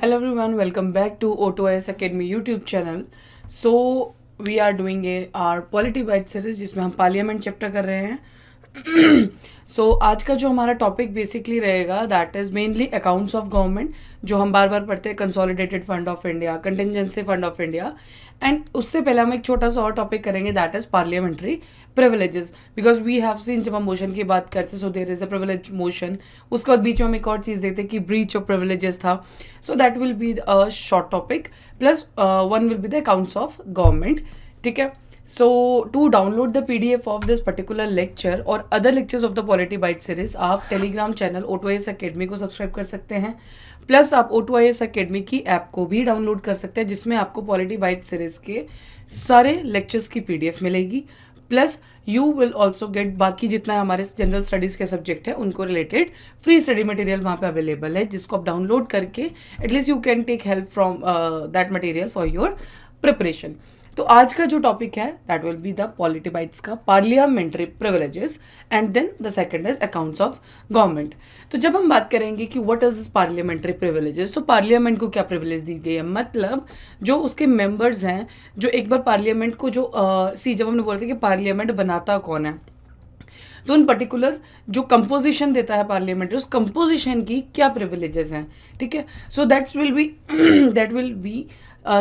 Hello everyone, welcome back to O2S Academy YouTube channel. So we are doing our Polity Bite series जिसमें हम parliament chapter कर रहे हैं. आज का जो हमारा टॉपिक बेसिकली रहेगा that is mainly accounts of government, जो हम बार बार पढ़ते हैं, consolidated fund of India, contingency fund of India. And उससे पहले हम एक छोटा सा और टॉपिक करेंगे that is parliamentary privileges, because we have seen जब हम मोशन की बात करते so there is a privilege motion. उसके बाद बीच में हम एक और चीज़ देखते कि ब्रीच ऑफ प्रिविलेजेस था. So that will be a short topic plus one will be the accounts of government. ठीक है. So to download the PDF of this particular lecture or other lectures of the Polity Byte series, आप Telegram channel O2IS Academy को subscribe कर सकते हैं. Plus आप O2IS Academy की app को भी डाउनलोड कर सकते हैं, जिसमें आपको Polity Byte सीरीज के सारे लेक्चर्स की PDF मिलेगी. Plus you will also get बाकी जितना हमारे जनरल स्टडीज़ के सब्जेक्ट है उनको रिलेटेड फ्री स्टडी मटेरियल वहाँ पे अवेलेबल है, जिसको आप डाउनलोड करके at least you can take help from that material for your preparation. तो आज का जो टॉपिक है that will be the polity bites का parliamentary privileges and then the second is accounts of government. तो जब हम बात करेंगे कि what is this parliamentary privileges, तो पार्लियामेंट को क्या प्रिविलेज दी गई है, मतलब जो उसके मेंबर्स हैं, जो एक बार पार्लियामेंट को जो जब हमने बोलते हैं कि पार्लियामेंट बनाता कौन है, तो उन पर्टिकुलर जो कंपोजिशन देता है पार्लियामेंट, उस कंपोजिशन की क्या प्रिविलेजेस हैं. ठीक है. So that will B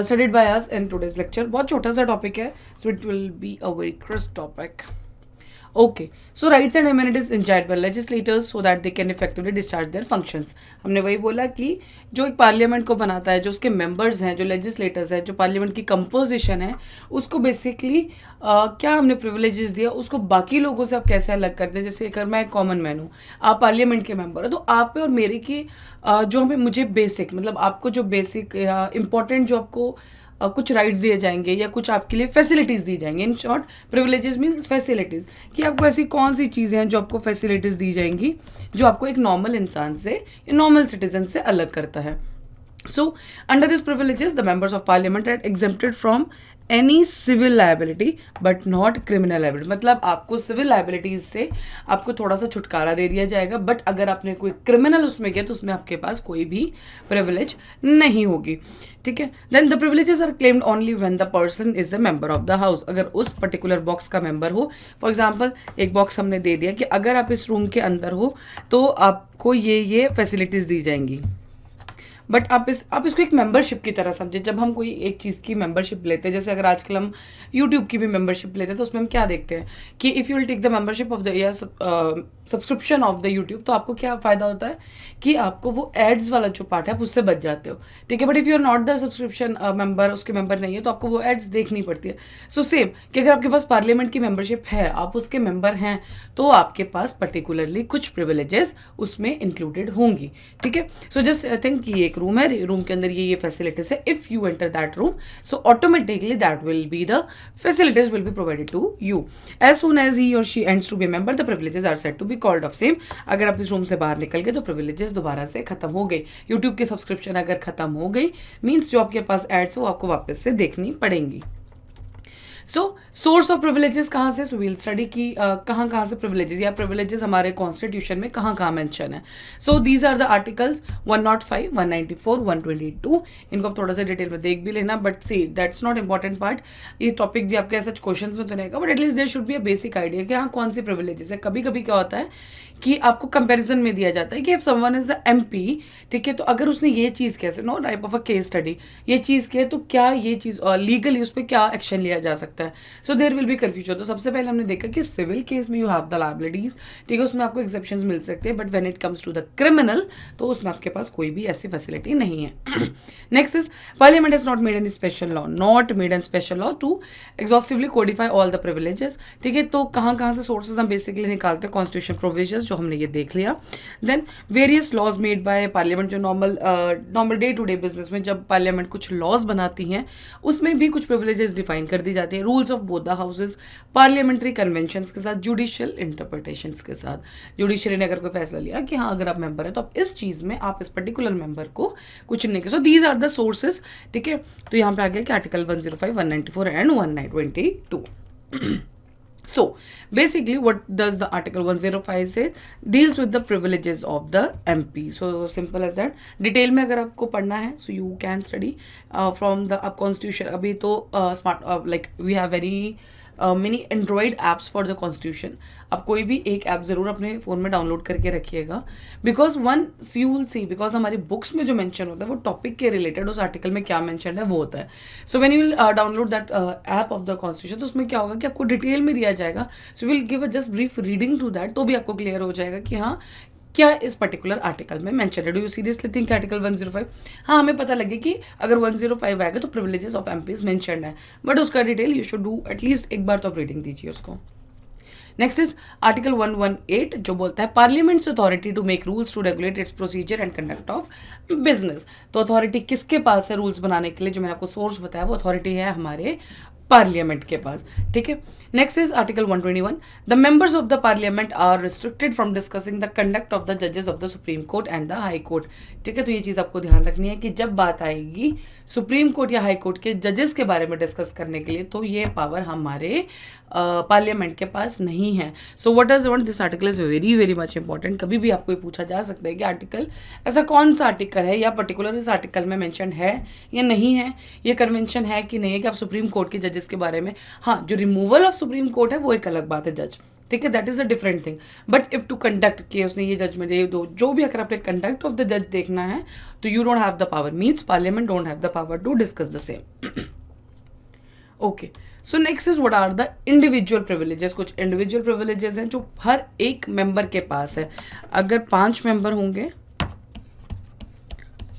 studied by us in today's lecture. बहुत छोटा सा टॉपिक है, so it will be a very crisp topic. Okay, so rights and immunities enjoyed by legislators so that they can effectively discharge their functions. हमने वही बोला कि जो एक पार्लियामेंट को बनाता है, जो उसके मेंबर्स हैं, जो लेजिस्लेटर्स हैं, जो पार्लियामेंट की कंपोजिशन है, उसको बेसिकली क्या हमने प्रिविलेजेस दिया, उसको बाकी लोगों से आप कैसे अलग करते हैं. जैसे अगर मैं एक कॉमन मैन हूँ, आप पार्लियामेंट के मेंबर हो, तो आप पे और मेरे की जो हमें मुझे बेसिक, मतलब आपको जो बेसिक या इम्पोर्टेंट जो आपको कुछ राइट्स दिए जाएंगे या कुछ आपके लिए फैसिलिटीज़ दी जाएंगी. In short privileges means facilities, कि आपको ऐसी कौन सी चीज़ें हैं जो आपको फैसिलिटीज़ दी जाएंगी जो आपको एक नॉर्मल इंसान से या नॉर्मल सिटीजन से अलग करता है. So, under these privileges, the members of parliament are exempted from any civil liability but not criminal liability. मतलब आपको civil liabilities से आपको थोड़ा सा छुटकारा दे दिया जाएगा, बट अगर आपने कोई क्रिमिनल उसमें किया तो उसमें आपके पास कोई भी प्रिविलेज नहीं होगी. ठीक है. Then the privileges are claimed only when the person is the member of the house. अगर उस पर्टिकुलर बॉक्स का मेंबर हो, फॉर एग्जाम्पल एक बॉक्स हमने दे दिया कि अगर आप इस रूम के अंदर हो तो आपको ये फैसिलिटीज़ दी जाएंगी, बट आप इसको एक मेंबरशिप की तरह समझे. जब हम कोई एक चीज़ की मेंबरशिप लेते हैं, जैसे अगर आजकल हम यूट्यूब की भी मेंबरशिप लेते हैं, तो उसमें हम क्या देखते हैं कि if you will take the membership of the या सब्सक्रिप्शन ऑफ द यूट्यूब, तो आपको क्या फ़ायदा होता है कि आपको वो एड्स वाला जो पार्ट है आप उससे बच जाते हो. ठीक है. But if you are not the subscription member, उसके मेंबर नहीं है, तो आपको वो एड्स देखनी पड़ती है. सो सेम कि अगर आपके पास पार्लियामेंट की मेंबरशिप है, आप उसके मेंबर हैं, तो आपके पास पर्टिकुलरली कुछ प्रिविलेजेस उसमें इंक्लूडेड होंगी. ठीक है. सो जस्ट आई थिंक ये एक रूम है, रूम के अंदर ये फैसिलिटीज है. If you enter that room, so automatically that will be the facilities will be provided to you. As soon as he और she ends to be member, the privileges are said to be called of same. अगर आप इस room से बाहर निकल गए तो privileges दोबारा से खत्म हो गई. यूट्यूब की सब्सक्रिप्शन अगर खत्म हो गई मीन्स जो आपके पास एड्स हो आपको वापस से देखनी पड़ेंगी. सो सोर्स ऑफ प्रिविलेजेस कहाँ से, सो वील स्टडी की कहाँ से प्रिविलेजेस या प्रिविलेजेस हमारे कॉन्स्टिट्यूशन में कहाँ मेंशन है. So these are the articles 105, 194, 122. इनको आप थोड़ा सा डिटेल में देख भी लेना, but see that's not important part. ये टॉपिक भी आपके ऐसा क्वेश्चन में तो नहीं होगा, but at least there should be a basic idea कि हाँ कौन सी प्रिविलेजेस है. कभी कभी क्या होता है कि आपको कंपैरिजन में दिया जाता है कि if someone is the MP, ठीक है, तो अगर उसने ये चीज़ कैसे no type of a case study ये चीज़ के, तो क्या ये चीज़ लीगली उस पर क्या एक्शन लिया जा सकता है. So there will be confusion. तो सबसे पहले हमने देखा कि सिविल केस में यू हैव द लायबिलिटीज, ठीक है, उसमें आपको एक्सेप्शंस मिल सकते हैं, but when it comes to the criminal तो उसमें आपके पास कोई भी ऐसी फैसिलिटी नहीं है. Next is parliament has not made any special law to exhaustively codify all the privileges. ठीक है. तो कहाँ से सोर्सेज हम बेसिकली निकालते हैं, कॉन्स्टिट्यूशन प्रोविजंस जो हमने ये देख लिया. Then various laws made by parliament, जो normal day to day business में जब पार्लियामेंट कुछ लॉज बनाती हैं उसमें भी कुछ प्रिविलेजेस डिफाइन कर दी जाती है. Rules of both the houses, parliamentary conventions के साथ, जुडिशियल इंटरप्रिटेशंस के साथ. जुडिशियरी ने अगर कोई फैसला लिया कि हाँ अगर आप मेंबर है तो आप इस चीज़ में आप इस पर्टिकुलर मेंबर को कुछ नहीं कर. So these are the sources. ठीक है. तो यहाँ पे आ गया कि article 105, 194 and 122. So basically what does the article 105 say? Deals with the privileges of the MP. So simple as that. Detail में अगर आपको पढ़ना है so you can study from the अब कॉन्स्टिट्यूशन अभी तो smart like we have very mini Android apps for the constitution. आप कोई भी एक ऐप ज़रूर अपने फ़ोन में डाउनलोड करके रखिएगा, because one you will see, because हमारी बुक्स में जो मेंशन होता है वो टॉपिक के रिलेटेड उस आर्टिकल में क्या मेंशन है वो होता है. So when you will download that app of the constitution, तो उसमें क्या होगा कि आपको डिटेल में दिया जाएगा. So will give a just brief reading to that, तो भी आपको क्लियर हो जाएगा कि हाँ क्या इस पर्टिकुलर आर्टिकल में मेंशन है. Do you seriously think article 105? हाँ, हमें पता लगे कि अगर 105 आएगा तो प्रिविलेजेस ऑफ एमपीज मेंशन है, बट उसका detail you should do at least एक बार तो आप रीडिंग दीजिए उसको. नेक्स्ट इज आर्टिकल 118 जो बोलता है parliament's authority to make rules to regulate its procedure and conduct of business. तो अथॉरिटी किसके पास है रूल्स बनाने के लिए? जो मैंने आपको सोर्स बताया वो अथॉरिटी है हमारे पार्लियामेंट के पास. ठीक है. Next is article 121. The members of the parliament are restricted from discussing the conduct of the जजेस of the supreme court and the high court. ठीक है. तो ये चीज़ आपको ध्यान रखनी है कि जब बात आएगी सुप्रीम कोर्ट या हाई कोर्ट के जजेस के बारे में डिस्कस करने के लिए, तो ये पावर हमारे पार्लियामेंट के पास नहीं है. So what does want this article is very very much important. कभी भी आपको ये पूछा जा सकता है कि आर्टिकल ऐसा कौन सा आर्टिकल है या पर्टिकुलर इस आर्टिकल में मेंशन है या नहीं है, ये कन्वेंशन है कि नहीं है कि आप सुप्रीम कोर्ट के जजेस के बारे में. हाँ, जो रिमूवल ऑफ सुप्रीम कोर्ट है वो एक अलग बात है जज. ठीक है, that is a different thing. But if two conduct के उसने ये जजमेंट ये दो जो भी अगर आपने कंडक्ट ऑफ द जज देखना है तो you don't have the power, means parliament don't have the power to discuss the same. Okay. So next is what are the individual privileges. कुछ इंडिविजुअल प्रिविलेजेस हैं जो हर एक मेंबर के पास है. अगर 5 मेंबर होंगे,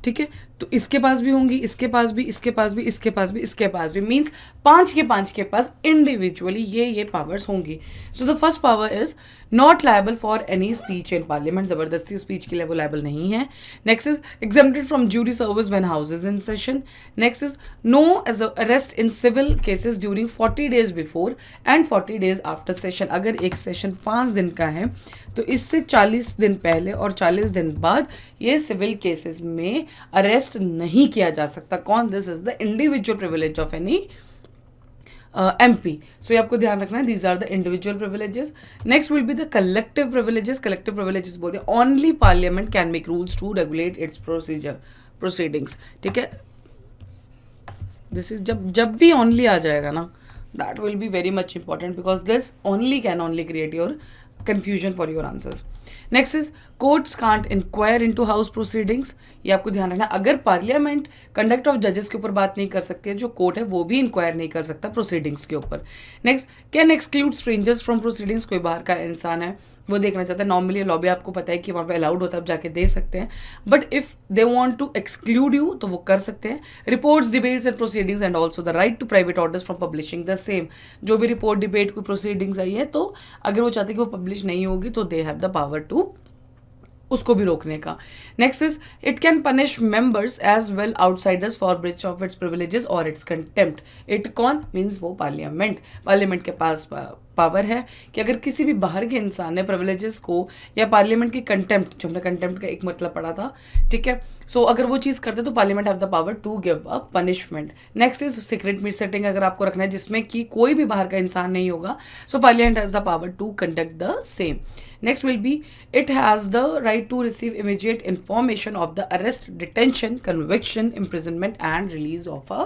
ठीक है, तो इसके पास भी होंगी, इसके पास भी, इसके पास भी, इसके पास भी, इसके पास भी, मीन्स 5 के पास इंडिविजुअली ये पावर्स होंगी. So the first power is not liable for any speech in parliament. जबरदस्ती स्पीच के लिए वो लायबल नहीं है. Next is exempted from jury service when houses in session. Next is no as arrest in civil cases during 40 days before and 40 days after session. अगर एक session 5 दिन का है तो इससे 40 दिन पहले और 40 दिन बाद ये सिविल केसेस में अरेस्ट नहीं किया जा सकता. कौन? This is the individual privilege of any MP. So ये आपको ध्यान रखना है. These are the individual privileges. Next will be the collective privileges. Collective privileges बोलते हैं only parliament can make rules to regulate its proceedings. ठीक है, this is जब भी ओनली आ जाएगा ना, that will be very much important because this only can only create your confusion for your answers. Next is courts can't inquire into house proceedings. ये आपको ध्यान रखना. अगर पार्लियामेंट कंडक्ट ऑफ जजेस के ऊपर बात नहीं कर सकती है, जो कोर्ट है वो भी इंक्वायर नहीं कर सकता प्रोसीडिंग्स के ऊपर. Next, can exclude strangers from proceedings. कोई बाहर का इंसान है वो देखना चाहता है, नॉर्मली लॉबी आपको पता है कि वहाँ पे अलाउड होता है, आप जाके दे सकते हैं. But if they want to exclude you तो वो कर सकते हैं. Reports, debates and proceedings and also the right to private orders from publishing the same. जो भी रिपोर्ट, डिबेट, कोई प्रोसीडिंग्स आई है तो अगर वो चाहते कि वो पब्लिश नहीं होगी तो they have the power to उसको भी रोकने का. Next is it can punish members as well outsiders for breach of its privileges और इट्स कंटेम्प्ट. इट कौन? मीन्स वो पार्लियामेंट के पास पावर है कि अगर किसी भी बाहर के इंसान ने प्रिविलेजेस को या पार्लियामेंट की कंटेम्प्ट, जो हमने कंटेम्प्ट का एक मतलब पढ़ा था, ठीक है, सो अगर वो चीज़ करते तो parliament have the power to give a punishment. Next is secret meet sitting. अगर आपको रखना है जिसमें कि कोई भी बाहर का इंसान नहीं होगा, so parliament has the power to conduct the same. Next will be it has the right to receive immediate information of the arrest, detention, conviction, imprisonment and release of a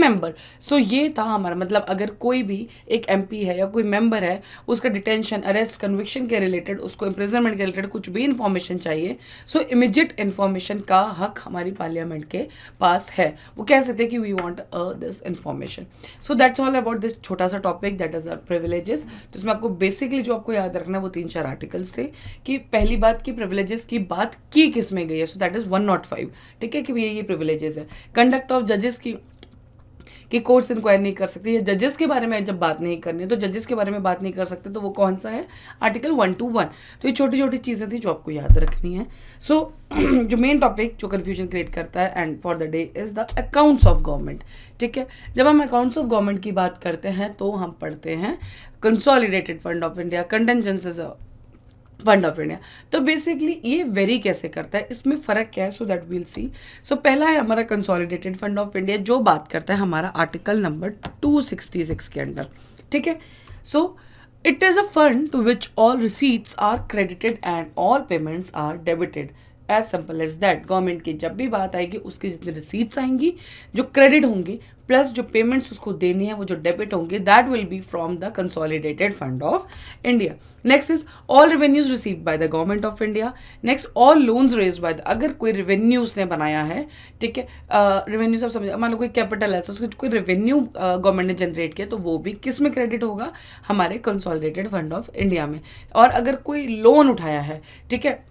member. So ये था हमारा मतलब अगर कोई भी एक MP है या कोई मेंबर है, उसका डिटेंशन, अरेस्ट, कन्विक्शन के रिलेटेड, उसको इम्प्रिजनमेंट के रिलेटेड कुछ भी इन्फॉर्मेशन चाहिए, सो इमीडिएट इन्फॉर्मेशन का हक हमारी पार्लियामेंट के पास है. वो कह सकते हैं कि we want this information. So that's all about this छोटा सा topic that is our privileges. जिसमें आपको बेसिकली जो आपको याद रखना है वो 3-4 आर्टिकल्स थे कि पहली बात की प्रिविलेजेस की बात की किस में गई है. सो दैट इज 105. ठीक है, कि भैया ये प्रिविलेजेस है. कंडक्ट ऑफ जजेस की कि कोर्ट्स इंक्वायर नहीं कर सकती है, जजेस के बारे में जब बात नहीं करनी है तो जजेस के बारे में बात नहीं कर सकते, तो वो कौन सा है? आर्टिकल 121. तो ये छोटी छोटी चीज़ें थी जो आपको याद रखनी है. सो जो मेन टॉपिक जो कन्फ्यूजन क्रिएट करता है and for the day is the accounts of government. ठीक है, जब हम अकाउंट्स ऑफ गवर्नमेंट की बात करते हैं तो हम पढ़ते हैं consolidated fund of India, contingencies fund of India. तो बेसिकली ये वेरी कैसे करता है, इसमें फ़र्क क्या है, सो दैट वील सी. सो पहला है हमारा कंसोलिडेटेड फंड ऑफ इंडिया जो बात करता है हमारा आर्टिकल नंबर 266 के अंडर. ठीक है, सो It is a fund to which all receipts are credited and all payments are debited. As simple as that. Government की जब भी बात आएगी उसकी जितनी रिसीट्स आएंगी जो क्रेडिट होंगे प्लस जो पेमेंट्स उसको देनी है वो जो डेबिट होंगे that will B from the consolidated fund of India. Next is all revenues received by the government of India. Next all loans raised by the, अगर कोई रेवेन्यू उसने बनाया है, ठीक है, रेवेन्यू सब समझ, मान लो कोई कैपिटल है तो उसको कोई रेवेन्यू गवर्नमेंट ने जनरेट किया तो वो भी किस में क्रेडिट होगा, हमारे कंसोलिडेटेड फंड ऑफ इंडिया में. और अगर कोई लोन उठाया है, ठीक है,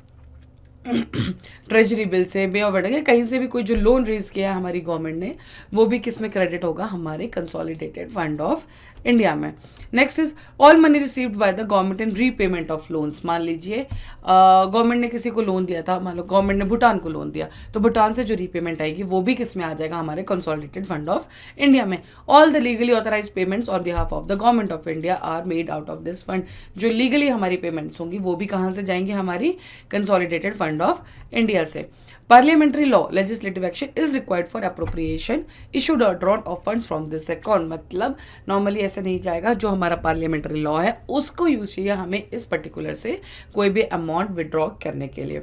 ट्रेजरी बिल से, बे ऑफ बंगाल, कहीं से भी कोई जो लोन रेज किया है हमारी गवर्नमेंट ने वो भी किस में क्रेडिट होगा, हमारे कंसोलिडेटेड फंड ऑफ इंडिया में. Next is all money received by the government in repayment of loans. मान लीजिए गवर्नमेंट ने किसी को लोन दिया था, मान लो गवर्नमेंट ने भूटान को लोन दिया तो भूटान से जो रीपेमेंट आएगी वो भी किस में आ जाएगा, हमारे कंसोलिडेटेड फंड ऑफ इंडिया में. All the legally authorise payments on behalf of the government of India are made out of this fund. जो लीगली हमारी पेमेंट्स होंगी वो भी कहाँ से जाएंगी, हमारी कंसोलिडेटेड फंड ऑफ इंडिया से. Parliamentary law legislative action is required for appropriation issued और drawn of funds from this account. मतलब नॉर्मली ऐसा नहीं जाएगा, जो हमारा पार्लियामेंट्री लॉ है उसको यूज चाहिए हमें इस पर्टिकुलर से कोई भी अमाउंट विड्रॉ करने के लिए.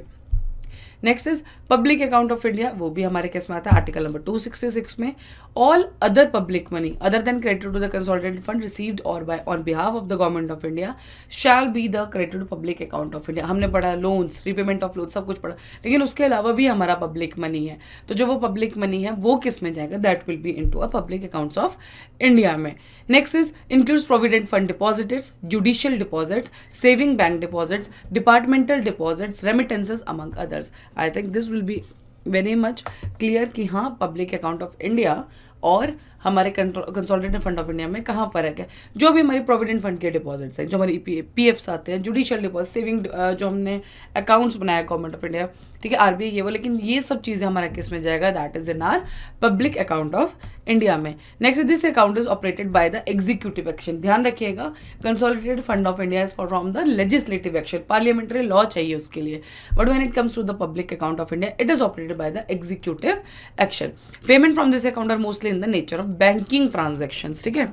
Next is public account of India, वो भी हमारे केस में आता है आर्टिकल नंबर 266 में. All other public money other than credited to the consolidated fund received और by on behalf of the government of India shall be the credited to public account of India. हमने पढ़ा loans, repayment of loan, सब कुछ पढ़ा, लेकिन उसके अलावा भी हमारा पब्लिक मनी है तो जो वो पब्लिक मनी है वो किस में जाएगा, that will be into a public accounts of India में. Next is includes provident fund deposits, judicial deposits, saving bank deposits, departmental deposits, remittances among others. I think this will be very much clear कि हाँ public account of India और हमारे consolidated fund of India में कहाँ फर्क है. जो भी हमारी प्रोविडेंट फंड के डिपॉजिट्स हैं, जो हमारी पीएफ्स आते हैं, जुडिशियल डिपॉजिट, सेविंग जो हमने अकाउंट्स बनाया गवर्नमेंट ऑफ इंडिया, ठीक है, आरबीआई ये वो, लेकिन ये सब चीज़ें हमारा किस में जाएगा, that is in our public account of India में. Next this account is operated by the executive action. ध्यान रखिएगा consolidated fund of India is from the legislative action, parliamentary law चाहिए उसके लिए, but when it comes to the public account of India it is operated by the executive action. Payment from this account are mostly in the nature of banking transactions. ठीक है,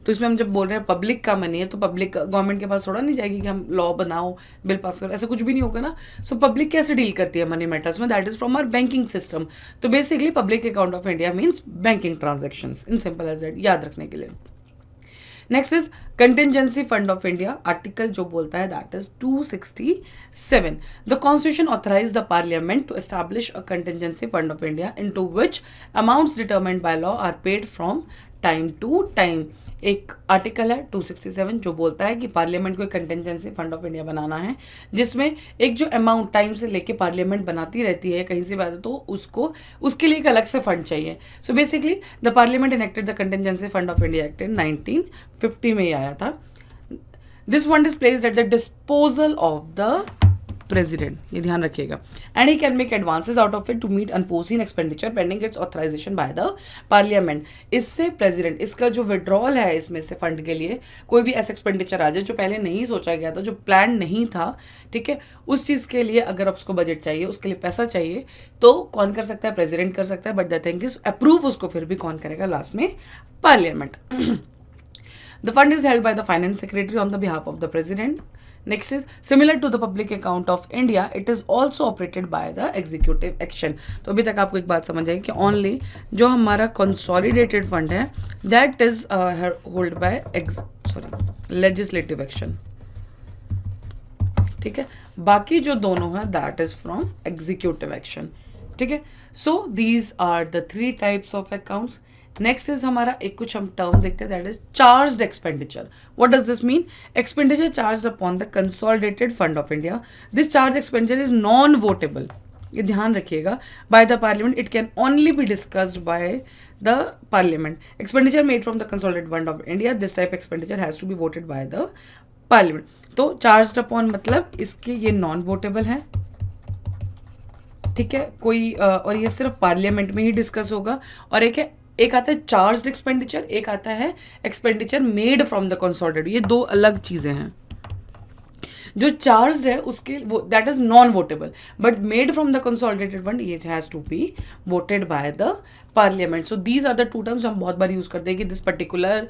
तो इसमें हम जब बोल रहे हैं पब्लिक का मनी है तो पब्लिक गवर्नमेंट के पास थोड़ा नहीं जाएगी कि हम लॉ बनाओ, बिल पास करो, ऐसा कुछ भी नहीं होगा ना. सो पब्लिक कैसे डील करती है मनी मैटर्स में, that is from our banking system. तो basically public account of India means banking transactions, in simple as that, याद रखने के लिए. Next is contingency fund of India. Article जो बोलता है that is 267. The constitution authorise the parliament to establish a contingency fund of India into which amounts determined by law are paid from time to time. एक article है 267 जो बोलता है कि parliament को एक कंटिजेंसी फंड ऑफ इंडिया बनाना है जिसमें एक जो अमाउंट टाइम से लेके पार्लियामेंट बनाती रहती है कहीं से भी आता है तो उसको उसके लिए एक अलग से फंड चाहिए. So basically the parliament enacted the contingency fund of India act in 1950 में ही आया था. This fund is placed at the disposal of the president, ये ध्यान रखिएगा, and he can make advances out of it to meet unforeseen expenditure pending its authorisation by the parliament. इससे president इसका जो विड्रॉल है इसमें से फंड के लिए कोई भी ऐसा एक्सपेंडिचर आ जाए जो पहले नहीं सोचा गया था, जो प्लान नहीं था, ठीक है, उस चीज़ के लिए अगर उसको बजट चाहिए, उसके लिए पैसा चाहिए तो कौन कर सकता है, प्रेसिडेंट कर सकता है, but the thing is approve उसको फिर भी कौन करेगा, लास्ट में parliament. The fund is held by the finance secretary on the behalf of the president. Next is similar to the public account of India, it is also operated by the executive action. तो अभी तक आपको एक बात समझ आई कि only जो हमारा consolidated fund है that is held by legislative action. ठीक है, बाकी जो दोनों है that is from executive action. ठीक है, so these are the 3 types of accounts. Next is हमारा एक कुछ हम टर्म देखते हैं that is charged expenditure. What does this mean? Expenditure charge upon the consolidated fund of India. This charge expenditure is non votable, ये ध्यान रखिएगा, by the parliament. It can only be discussed by the parliament. Expenditure made from the consolidated fund of India, this type expenditure has to be voted by the parliament. तो charged upon मतलब इसके ये non votable है, ठीक है, कोई और ये सिर्फ पार्लियामेंट में ही डिस्कस होगा. और एक आता है चार्ज्ड एक्सपेंडिचर, एक आता है expenditure made from the consolidated. ये 2 अलग चीजें हैं. जो चार्ज्ड है उसके वो that is non votable, but made from the consolidated fund it has to be voted by the parliament. So these are the two terms जो हम बहुत बार यूज़ करते हैं कि दिस पर्टिकुलर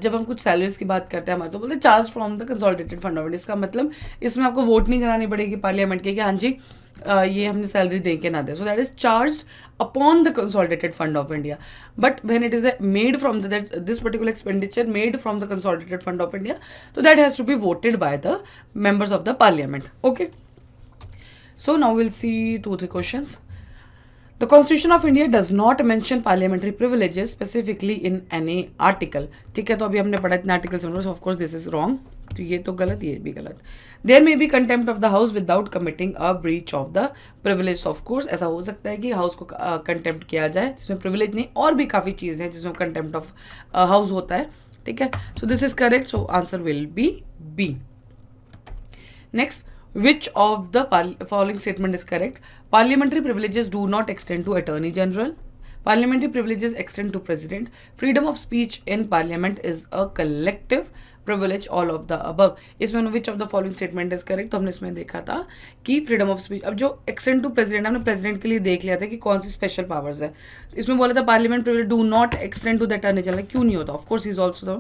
जब हम कुछ सैलरीज की बात करते हैं हमारे तो बोलते हैं charge from the consolidated fund of India. इसका मतलब इसमें आपको वोट नहीं करानी पड़ेगी पार्लियामेंट के कि हाँ जी ये हमने सैलरी दे के ना दे. So that is charge upon the consolidated fund of India. But when it is made from this particular expenditure made from the consolidated fund of India, तो that has to be voted by the members of the parliament. Okay, so now we'll see 2-3 questions. The Constitution of India does not mention parliamentary privileges specifically in any article. ठीक है, तो अभी हमने पढ़ा इतने articles में, of course this is wrong. तो ये तो गलत, ये भी गलत. There may be contempt of the house without committing a breach of the privilege. Of course ऐसा हो सकता है कि हाउस को कंटेम्प्ट किया जाए जिसमें प्रिविलेज नहीं, और भी काफ़ी चीज़ें हैं जिसमें कंटेम्प्ट ऑफ हाउस होता है. ठीक है, so this is correct. So answer will be B. Next, which of the following statement is correct? Parliamentary privileges do not extend to Attorney General. Parliamentary privileges extend to President. Freedom of speech in Parliament is a collective privilege. All of the above. इसमें which of the following statement is correct? तो हमने इसमें देखा था कि freedom of speech. अब जो extend to President हमने President के लिए देख लिया था कि कौन सी special powers है. इसमें बोला था Parliament privilege do not extend to the Attorney General. क्यों नहीं होता? Of course he is also the,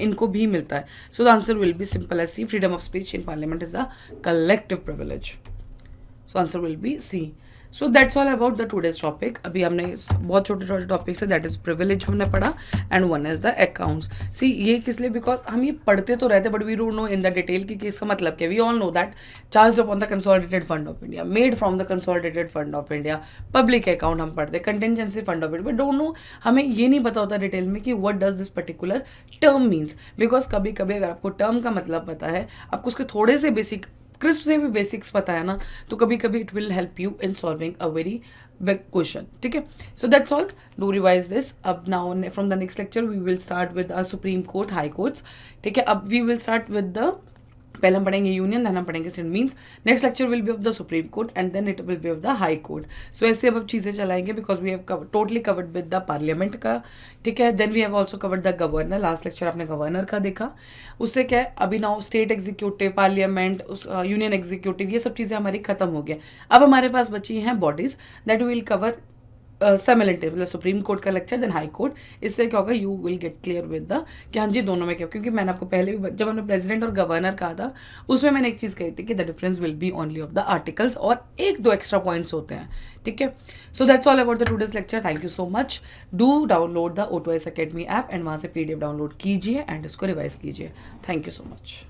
इनको भी मिलता है. So the answer will be simple as C. Freedom of speech in Parliament is a collective privilege. So answer will be C. So that's all about the today's topic. अभी हमने बहुत छोटे छोटे topics है, दैट इज प्रिविलेज हमने पढ़ा and one is the accounts. See ये किस लिए, बिकॉज हम ये पढ़ते तो रहते but we don't know in the detail कि इसका मतलब क्या. We all know that charge upon the consolidated fund of India, made from the consolidated fund of India, public account हम पढ़ते, contingency fund of India, but don't know, हमें ये नहीं पता होता डिटेल में कि what does this particular term means. Because कभी कभी अगर आपको टर्म का मतलब पता है, आपको उसके थोड़े से बेसिक क्रिस्प से भी बेसिक्स पता है ना, तो कभी कभी it will help you in solving a very big question. ठीक है, so that's all. Do revise this. अब now from the next lecture we will start with supreme court, high courts. ठीक है, अब we will start with the, पहले हम पढ़ेंगे union, then हम पढ़ेंगे state. Means next lecture will be of the supreme court and then it will be of the high court. सो ऐसे अब चीज़ें चलाएंगे because we have totally covered with the parliament का. ठीक है, then we have also covered the governor. Last lecture आपने governor का देखा. उससे क्या है, अभी now state executive, parliament, union executive, ये सब चीज़ें हमारी खत्म हो गया. अब हमारे पास बची हैं बॉडीज दैट विल कवर सेमिलेंटली, मतलब सुप्रीम कोर्ट का लेक्चर देन हाई कोर्ट. इससे क्या होगा, you will get clear with the कि हाँ जी दोनों में क्या. क्योंकि मैंने आपको पहले भी जब हमने प्रेसिडेंट और गवर्नर कहा था उसमें मैंने एक चीज़ कही थी कि the difference will be only of the articles, और एक दो एक्स्ट्रा पॉइंट्स होते हैं. ठीक है, so that's all about the today's lecture. Thank you so much. Do download the O2S Academy app and वहाँ से PDF डाउनलोड कीजिए एंड इसको रिवाइज कीजिए. Thank you so much.